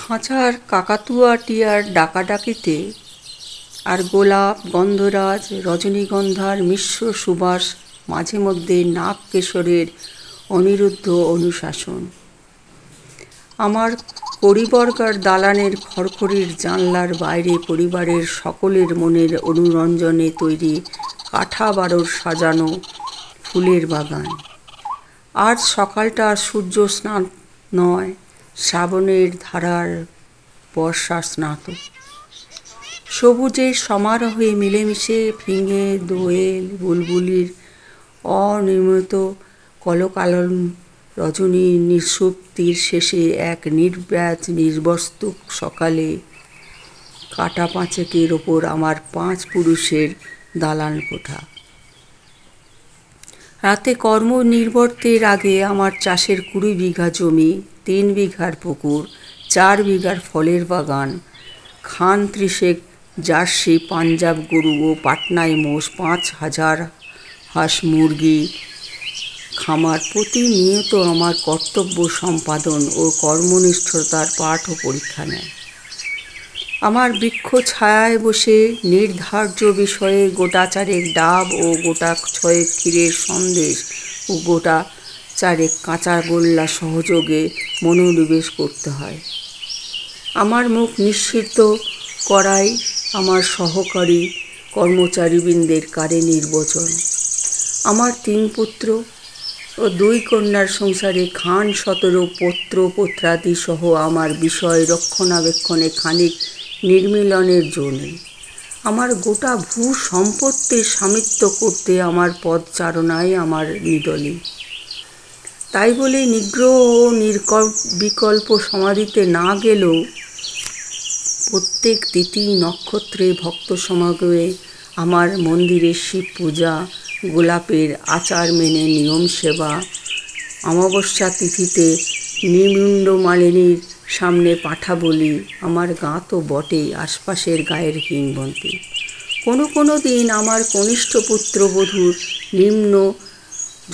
খাঁচার কাকাতুয়া টিয়ার ডাকাডাকিতে আর গোলাপ, গন্ধরাজ, রজনীগন্ধার মিশ্র সুবাস, মাঝে মধ্যে নাগ কেশরের অনিরুদ্ধ অনুশাসন। আমার কড়িবর্গার দালানের খড়খড়ির জানলার বাইরে পরিবারের সকলের মনের অনুরঞ্জনে তৈরি কাঠা বারোর সাজানো ফুলের বাগান। আজ সকালটা সূর্য স্নান নয়, শ্রাবণের ধারার বর্ষা স্নাত। সবুজের সমারোহে মিলেমিশে ফিঙে, দোয়েল, বুলবুলির অনিয়মিত কলকালন রজনী নিঃসুপ্তির শেষে এক নির্ব্যাজ নির্বস্তুক সকালে কাটা পাঁচেকের ওপর আমার 5 পুরুষের দালান কোঠা। রাতে কর্ম নির্বর্তের আগে আমার চাষের 20 বিঘা জমি, 3 বিঘার পুকুর, 4 বিঘার ফলের বাগান, খান 30 জার্সি পাঞ্জাব গরু ও পাটনায় মোষ, 5000 হাঁস মুরগি খামার প্রতিনিয়ত আমার কর্তব্য সম্পাদন ও কর্মনিষ্ঠতার পাঠ ও পরীক্ষা নেয়। আমার বৃক্ষ ছায়ায় বসে নির্ধার্য বিষয়ে গোটা 4 ডাব ও গোটা 6 ক্ষীরের সন্দেশ ও গোটা 4 কাঁচা গোল্লা সহযোগে মনোনিবেশ করতে হয়। আমার মুখ নিঃসৃত করাই আমার সহকারী কর্মচারীবৃন্দের কারে নির্বচন। আমার 3 পুত্র ও 2 কন্যার সংসারে খান 17 পত্র পত্রাদি সহ আমার বিষয় রক্ষণাবেক্ষণে খানিক নির্মিলনের জন্যে। আমার গোটা ভূ সম্পত্তির স্বামিত্ব করতে আমার পদচারণায় আমার নিদলি। তাই বলে নিগ্রহ ও বিকল্প সমাধিতে না গেলেও প্রত্যেক তিথি নক্ষত্রে ভক্ত সমাগমে আমার মন্দিরে শিব পূজা, গোলাপের আচার মেনে নিয়ম সেবা, অমাবস্যা তিথিতে নিমুণ্ডমালিনীর সামনে পাঠা বলি, আমার গাঁ তো বটেই, আশপাশের গায়ের কিংবদন্তি। কোনো দিন আমার কনিষ্ঠ পুত্রবধূর নিম্ন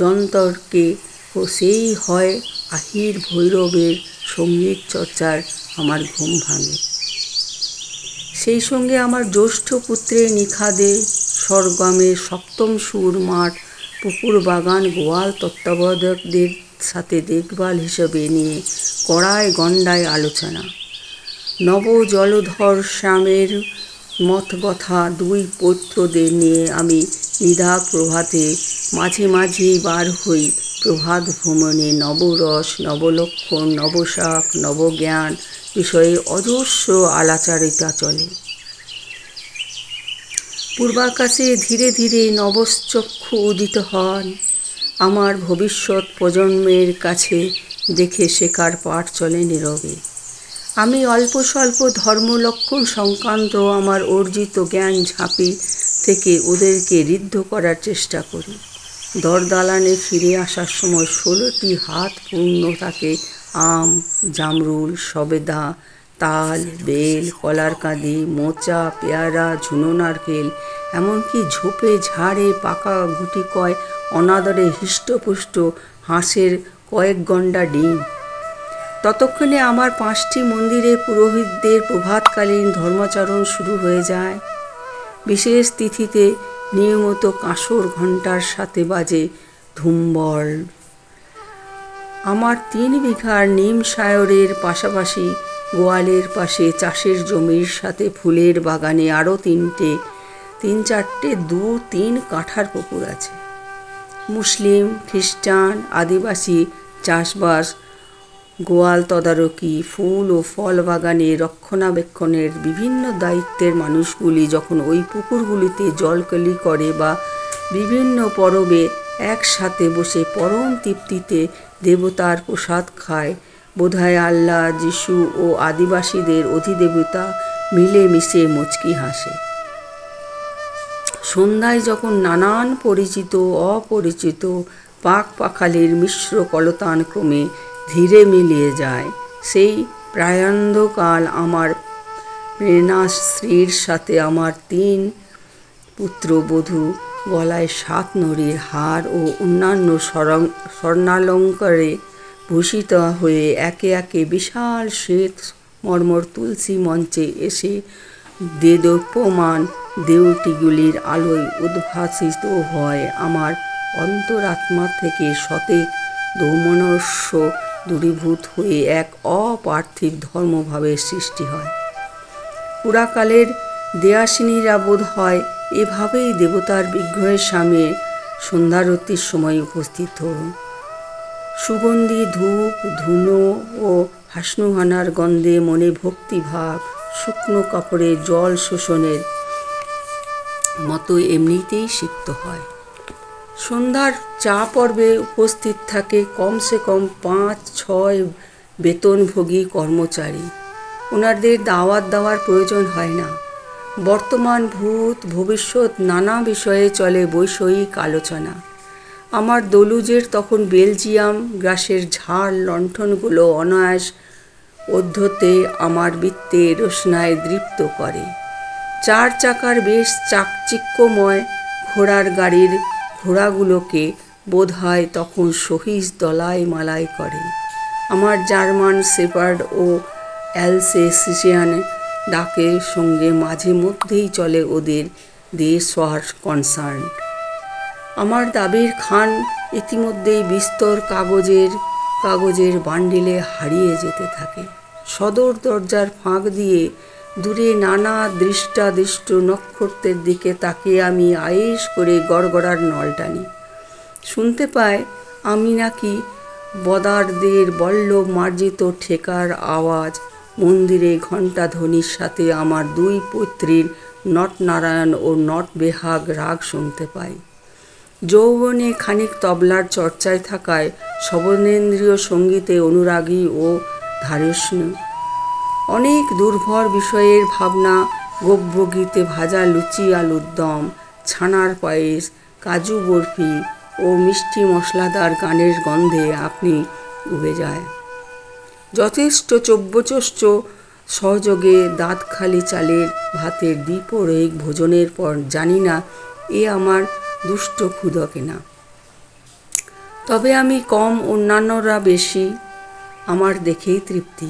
যন্তরকে ও সেই হয় আহির ভৈরবের সঙ্গীত চর্চার আমার ঘুম ভাঙে। সেই সঙ্গে আমার জ্যৈষ্ঠ পুত্রের নিখাদে স্বরগ্রামের 7ম সুর মাঠ, পুকুর বাগান, গোয়াল তত্ত্বাবধায়কদের সাথে দেখভাল হিসেবে নিয়ে কড়ায় গণ্ডায় আলোচনা। নব জলধর শ্যামের মতকথা 2 পৌত্রদের নিয়ে আমি নিদাঘ প্রভাতে মাঝে মাঝেই বার হই প্রভাত ভ্রমণে। নবরস, নবলক্ষণ, নবশাক, নবজ্ঞান বিষয়ে অজস্র আলাচারিতা চলে। পূর্বাকাশে ধীরে ধীরে নবচক্ষু উদিত হন। আমার ভবিষ্যৎ প্রজন্মের কাছে দেখে শেখার পাঠ চলে নীরবে। আমি অল্প স্বল্প ধর্মলক্ষণ সংক্রান্ত আমার অর্জিত জ্ঞান ঝাঁপি থেকে ওদেরকে ঋদ্ধ করার চেষ্টা করি। দরদালানে ফিরে আসার সময় 16টি হাত পূর্ণ থাকে আম, জামরুল, সবেদা, তাল, বেল, কলারকাঁদি, মোচা, পেয়ারা, ঝুনো নারকেল, এমনকি ঝোপে ঝাড়ে পাকা গুটি কয় অনাদরে হৃষ্টপুষ্ট হাঁসের কয়েক গণ্ডা ডিম। ততক্ষণে আমার 5টি মন্দিরে পুরোহিতদের প্রভাতকালীন ধর্মাচরণ শুরু হয়ে যায়। বিশেষ তিথিতে নিয়মিত কাঁসর ঘণ্টার সাথে বাজে ধুম্বল। আমার 3 বিঘার নিম সায়রের পাশাপাশি গোয়ালের পাশে চাষের জমির সাথে ফুলের বাগানে আরও 3-4টে 2-3 কাঠার পুকুর আছে। মুসলিম, খ্রিস্টান, আদিবাসী চাষবাস, গোয়াল তদারকি, ফুল ও ফল বাগানে রক্ষণাবেক্ষণের বিভিন্ন দায়িত্বের মানুষগুলি যখন ওই পুকুরগুলিতে জলকেলি করে বা বিভিন্ন পরবে একসাথে বসে পরম তৃপ্তিতে দেবতার প্রসাদ খায়, বোধহয় আল্লাহ, যিশু ও আদিবাসীদের অধিদেবতা মিলে মিশে মুচকি হাসে। সন্ধ্যায় যখন নানান পরিচিত অপরিচিত পাক পাখালির মিশ্র কলতান ক্রমে ধীরে মিলিয়ে যায়, সেই প্রায়ন্ধকাল আমার প্রেরণাশ্রীর সাথে আমার 3 পুত্রবধূ গলায় 7 নড়ির হার ও অন্যান্য স্বর্ণালঙ্কারে ভূষিত হয়ে একে একে বিশাল শ্বেত মর্মর তুলসী মঞ্চে এসে দেদীপ্যমান দেউটিগুলির আলোয় উদ্ভাসিত হয় আমার অন্তরাত্মা থেকে শতেক দৌমনস্য দূরীভূত হয়ে এক অপার্থিব ধর্মভাবের সৃষ্টি হয়। পুরাকালের দেয়াসিনীরা বোধ হয় এভাবেই দেবতার বিগ্রহের সামনে সন্ধ্যারতির সময় উপস্থিত হন। সুগন্ধি ধূপ ধুনো ও হাসনুহানার গন্ধে মনে ভক্তিভাব শুকনো কাপড়ে জল শোষণের মতো এমনিতেই সিক্ত হয়। সন্ধ্যার চা পর্বে উপস্থিত থাকে কমসে কম ৫-৬ বেতনভোগী কর্মচারী। ওনাদের দাওয়াত দেওয়ার প্রয়োজন হয় না। বর্তমান ভূত ভবিষ্যৎ নানা বিষয়ে চলে বৈষয়িক আলোচনা। আমার দলুজের তখন বেলজিয়াম গ্রাসের ঝাড় লণ্ঠনগুলো অনায়াস অধ্যতে আমার বৃত্তে রোশনায় দৃপ্ত করে। ৪ চাকার বেশ চাকচিক্যময় ঘোড়ার গাড়ির ঘোড়াগুলোকে বোধ হয় তখন সহিস দলাই মালাই করে। আমার জার্মান শেপার্ড ও অ্যালসেসিয়ান ডাকের সঙ্গে মাঝে মধ্যেই চলে ওদের দেশওয়ার কনসার্ট। আমার দাবির খান ইতিমধ্যেই বিস্তর কাগজের বান্ডিলে হারিয়ে যেতে থাকে। সদর দরজার ফাঁক দিয়ে দূরে নানা দৃষ্টাদৃষ্ট নক্ষত্রের দিকে তাকিয়ে আমি আয়েশ করে গড়গড়ার নল টানি। শুনতে পাই আমি নাকি বদারদের বল্লভ মার্জিত ঠেকার আওয়াজ, মন্দিরে ঘণ্টাধ্বনির সাথে আমার 2 পৈত্রীর নটনারায়ণ ও নটবেহাগ রাগ শুনতে পাই। যৌবনে খানিক তবলার চর্চায় থাকায় শ্রবণেন্দ্রিয় সঙ্গীতে অনুরাগী ও ধারষ্ণ। অনেক দুর্ভর বিষয়ের ভাবনা গোপভোগীতে ভাজা লুচি আলুর দম, ছানার পায়েস, কাজু বরফি ও মিষ্টি মশলাদার গানের গন্ধে আপনি উবে যায়। যথেষ্ট চব্যচষ্ট সহযোগে দাঁতখালি চালের ভাতের দ্বিপরৈক ভোজনের পর জানি না এ আমার দুষ্ট ক্ষুধা কিনা। তবে আমি কম, অন্যান্যরা বেশি, আমার দেখেই তৃপ্তি।